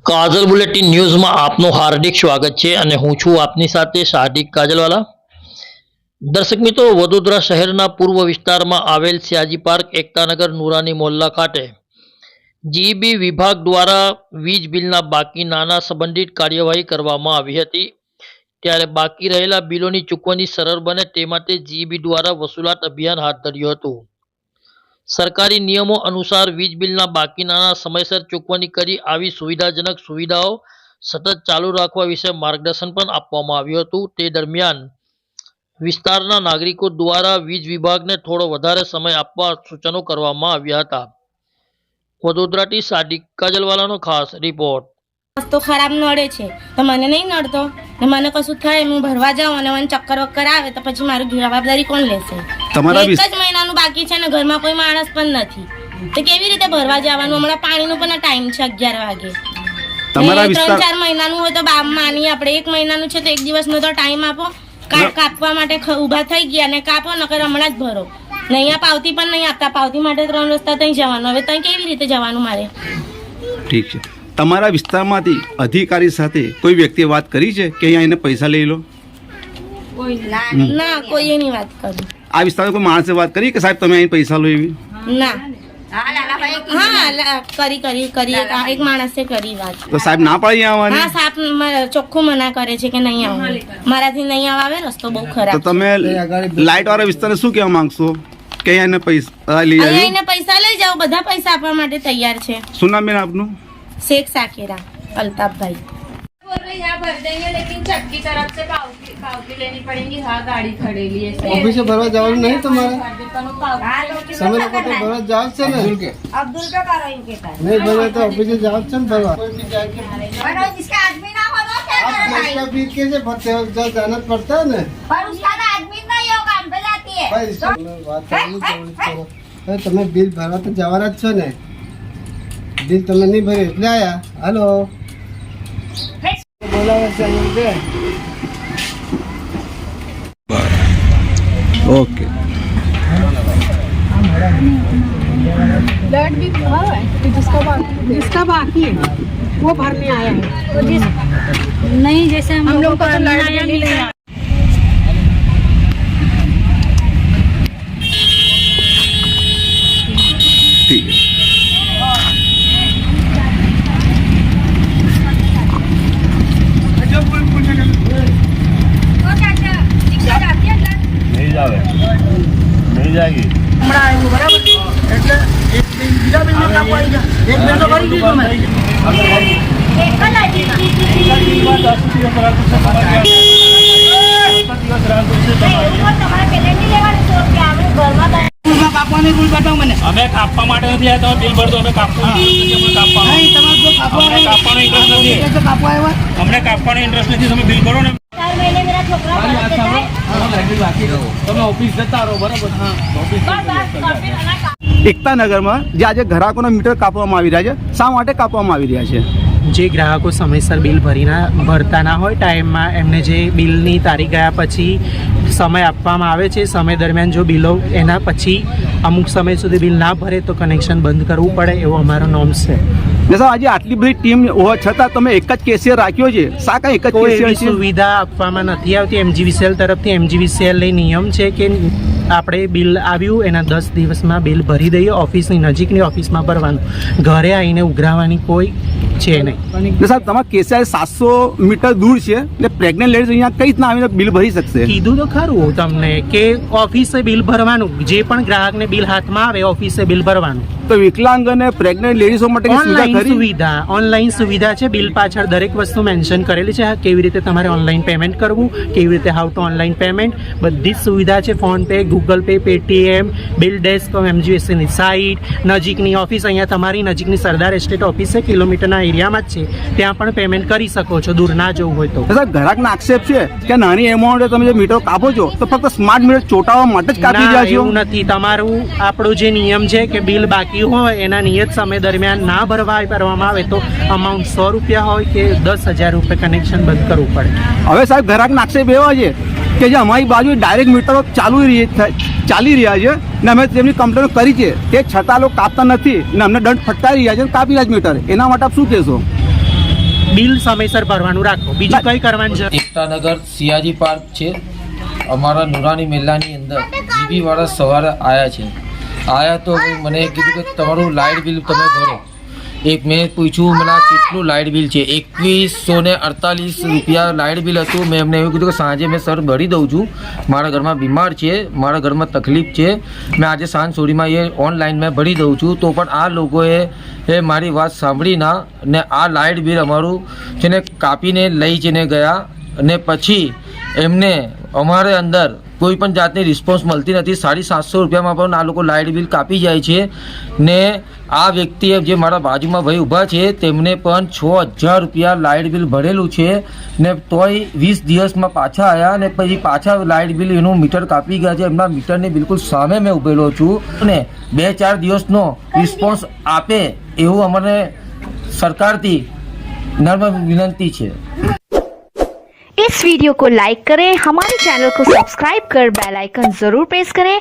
કાજલ bulletin ન્યૂઝમાં આપનું હાર્દિક સ્વાગત છે અને હું છું આપની સાથે સાદિક કાજલવાલા। દર્શક મિત્રો, વડોદરા શહેરના પૂર્વ વિસ્તારમાં આવેલ સયાજી પાર્ક એકતાનગર નુરાની મોહલ્લા ખાતે જીઈબી વિભાગ દ્વારા વીજ બિલના બાકી નાણાં સંબંધિત કાર્યવાહી કરવામાં આવી હતી। ત્યારે બાકી રહેલા બિલોની ચૂકવણી સરળ બને તે માટે જીઈબી દ્વારા વસૂલાત અભિયાન હાથ ધર્યું હતું। સરકારી નિયમો અનુસાર વીજ બિલના બાકી નાણાં સમયસર ચૂકવણી કરી આવી સુવિધાજનક સુવિધાઓ સતત ચાલુ રાખવા વિશે માર્ગદર્શન પણ આપવામાં આવ્યું હતું। તે દરમિયાન વિસ્તારના નાગરિકો દ્વારા વીજ વિભાગને થોડો વધારે સમય આપવા સૂચનો કરવામાં આવ્યા હતા। વડોદરાથી સાદિક કાજલવાલાનો ખાસ રિપોર્ટ। તો ખરાબ નડે છે તો મને નહીં નડતો ને મને કશું થાય હું ભરવા જાઉં અને મને ચક્કર વક્કર આવે તો પછી મારી જવાબદારી કોણ લેશે? એક જ મહિનાનું બાકી છે ને ઘરમાં કોઈ માણસ પણ નથી તો કેવી રીતે ભરવા જવાનું? હમણાં પાણીનો પણ ટાઈમ છે 11 વાગે। તમારા 3-4 મહિનાનું હોય તો માની આપણે 1 મહિનાનું છે તો 1 દિવસનો તો ટાઈમ આપો। કાપવા માટે ઊભા થઈ ગયા ને કાપો નકર હમણાં જ ભરો। નહીં પાવતી પણ નહીં આપતા। પાવતી માટે 3 રસ્તા ત્યાં જવાનું। હવે ત્યાં કેવી રીતે જવાનું મારે? ઠીક છે, તમારા વિસ્તારમાંથી અધિકારી સાથે કોઈ વ્યક્તિએ વાત કરી છે કે અહીંયા એને પૈસા લઈ લો? ના, કોઈએ નહીં વાત કરી। આ વિસ્તારમાં કોઈ માણસે વાત કરી કે સાહેબ તમે અહીં પૈસા લો એવી? ના, કરી એક માણસે કરી વાત। તો સાહેબ ના પાડી આવવાની? હા, સાહેબ ચોખ્ખું મના કરે છે કે નહીં આવવાનું। મારાથી નહીં આવે, રસ્તો બહુ ખરાબ। તો તમે લાઇટ વાળા વિસ્તારને શું કહેવા માંગશો કે અહીંયા પૈસા લઈ જાઓ? અહીંયા પૈસા લઈ જાઓ, બધા પૈસા આપવા માટે તૈયાર છે। શું નામ બેન આપનું? शेख साकेरा अल्ताफ भाई। बोल रहे यहाँ भर देंगे लेकिन चक्की तरफ से पावती लेनी पड़ेगी। हाँ, गाड़ी खड़ेली है। ऑफिस से भरवा जाओ नहीं तुम्हारे समय लोग तो भरवा जाओ से ना अब्दुल का करो इनके पास नहीं भरवा तो ऑफिस से जाओ से भरवा और जिसका आदमी ना हो तो क्या करो भाई? इसका बीच कैसे भरते हो? जब जाना पड़ता है ना पर उसका ना आदमी नहीं हो, काम पे जाती है। भाई इसको बात करनी चाहिए। भाई તમે બિલ ભરવા તો જવાના જ છો ને? બિલ તમે નહીં ભર્યું એટલે આયા। હાલો બોલાવે છે અહીંયા ઓકે। ब्लड भी भरा है कि जिसका बाकी है वो भरने आया है। तो नहीं, जैसे हम लोग को तो ब्लड नहीं लेना। ठीक है, मिल जाएगी। એટલે એક બીજા બિલ ની કામ આવી ગયા। એક બિલ તો ભરી દીધું મેં। અમે કાપવા માટે નથી આવ્યા, તમે બિલ ભરતો। અમે અમને કાપવાનો ઇન્ટરેસ્ટ નથી। તમે બિલ ભરો ને। 4 महीने मेरा छोकरा તમે ઓફિસ જતા રહો બરાબર? હા, એકતાનગરમાં જે આજે ગ્રાહકોના મીટર કાપવામાં આવી રહ્યા છે, શા માટે કાપવામાં આવી રહ્યા છે? જે ગ્રાહકો સમયસર બિલ ભરતા ના હોય ટાઈમમાં, એમને જે બિલની તારીખ ગયા પછી સમય આપવામાં આવે છે, સમય દરમિયાન જો બિલો એના પછી અમુક સમય સુધી બિલ ના ભરે તો કનેક્શન બંધ કરવું પડે, એવો અમારો નોર્મ્સ છે। ને સર, આજે આટલી બધી ટીમ હોવા છતાં તમે એક જ કેશિયર રાખ્યો છે, શા કાંઈ એક જ કોઈ કેશિયર એવી છે? સુવિધા આપવામાં નથી આવતી MGVCL તરફથી। MGVCL નિયમ છે કે આપણે બિલ આવ્યું એના 10 દિવસમાં બિલ ભરી દઈએ। ઓફિસની નજીકની ઓફિસમાં ભરવાનું, ઘરે આવીને ઉઘરાવવાની કોઈ છે નહીં। ને સાહેબ, તમારા કેશિયર 700 મીટર દૂર છે ને પ્રેગ્નન્ટ લેડીઝ અહીંયા કઈ રીતના આવીને બિલ ભરી શકશે? કીધું તો ખરું તમને કે ઓફિસે બિલ ભરવાનું, જે પણ ગ્રાહકને બિલ હાથમાં આવે ઓફિસે બિલ ભરવાનું। તો વિકલાંગ અને પ્રેગ્નન્ટ લેડીઝો માટે ઓનલાઈન સુવિધા છે। બિલ પાછળ દરેક વસ્તુ મેન્શન કરેલી છે, કેવી રીતે તમારે ઓનલાઈન પેમેન્ટ કરવું, કેવી રીતે હાઉ ટુ ઓનલાઈન પેમેન્ટ, બધી જ સુવિધા છે। PhonePe, Google Pay, Paytm, BillDesk, MGVCLની સાઇટ, નજીકની ઓફિસ, અહીંયા તમારી નજીકની સરદાર એસ્ટેટ ઓફિસ છે, કિલોમીટરના એરિયામાં જ છે, ત્યાં પણ પેમેન્ટ કરી શકો છો દૂર ના જવું હોય તો। સર, ગ્રાહકનો આક્ષેપ છે કે નાની એમાઉન્ટે તમે જે મીટર કાપો છો તો ફક્ત સ્માર્ટ મીટર ચોંટાડવા માટે જ કાપી રહ્યા છો? એવું નથી। તમારું આપણો જે નિયમ છે કે બિલ બાકી હોય એના નિયત સમય દરમિયાન ના કરવામાં આવે તો અમાઉન્ટ 100 રૂપિયા હોય કે 10,000 રૂપિયા કનેક્શન બંધ કરવું પડે। હવે સાહેબ, ગ્રાહકના આક્ષેપ એવા છે કે જે અમારી બાજુ ડાયરેક્ટ મીટરો ચાલી રહ્યા છે ને અમે તેમની કમ્પ્લેનો કરી છે, તે છતાં લોકો કાપતા નથી ને અમને દંડ ફટકારી રહ્યા છે, કાપી રહ્યા છે મીટર। એના માટે આપ શું કહેશો? બિલ સમયસર ભરવાનું રાખો. બીજું કઈ કરવાનું છે? એકતાનગર સિયાજી પાર્ક છે અમારા નુરાની મેલાની અંદર. જીબી વાળા સવારે આયા તો મને કીધું કે તમારું લાઇટ બિલ તમે ભરો. મેં પૂછ્યું મને કેટલું લાઇટ બિલ છે? 2148 રૂપિયા લાઇટ બિલ હતું. મેં એમને એવું કીધું કે સાંજે મેં સર ભરી દઉં છું, મારા ઘરમાં બીમાર છે, મારા ઘરમાં તકલીફ છે, મેં આજે સાંજ સુધીમાં એ ઓનલાઈન મેં ભરી દઉં છું. તો પણ આ લોકોએ મારી વાત સાંભળી ના ને આ લાઇટ બિલ અમારું છે ને કાપીને લઈ જઈને ગયા. અને પછી એમને અમારે અંદર કોઈ પણ જાતની રિસ્પોન્સ મળતી નથી. 750 રૂપિયામાં પણ આ લોકો લાઇટ બિલ કાપી જાય છે. ને આ વ્યક્તિએ જે મારા બાજુમાં ભાઈ ઊભા છે તેમને પણ 6000 રૂપિયા લાઇટ બિલ ભરેલું છે ને તોય 20 દિવસમાં પાછા આવ્યા ને પછી પાછા લાઇટ બિલ એનું મીટર કાપી ગયા છે. એમના મીટરની બિલકુલ સામે મેં ઊભેલો છું અને 2-4 દિવસનો રિસ્પોન્સ આપે એવું અમને સરकारથી નમ્ર विनती છે. इस वीडियो को लाइक करें, हमारे चैनल को सब्सक्राइब कर बेल आइकन जरूर प्रेस करें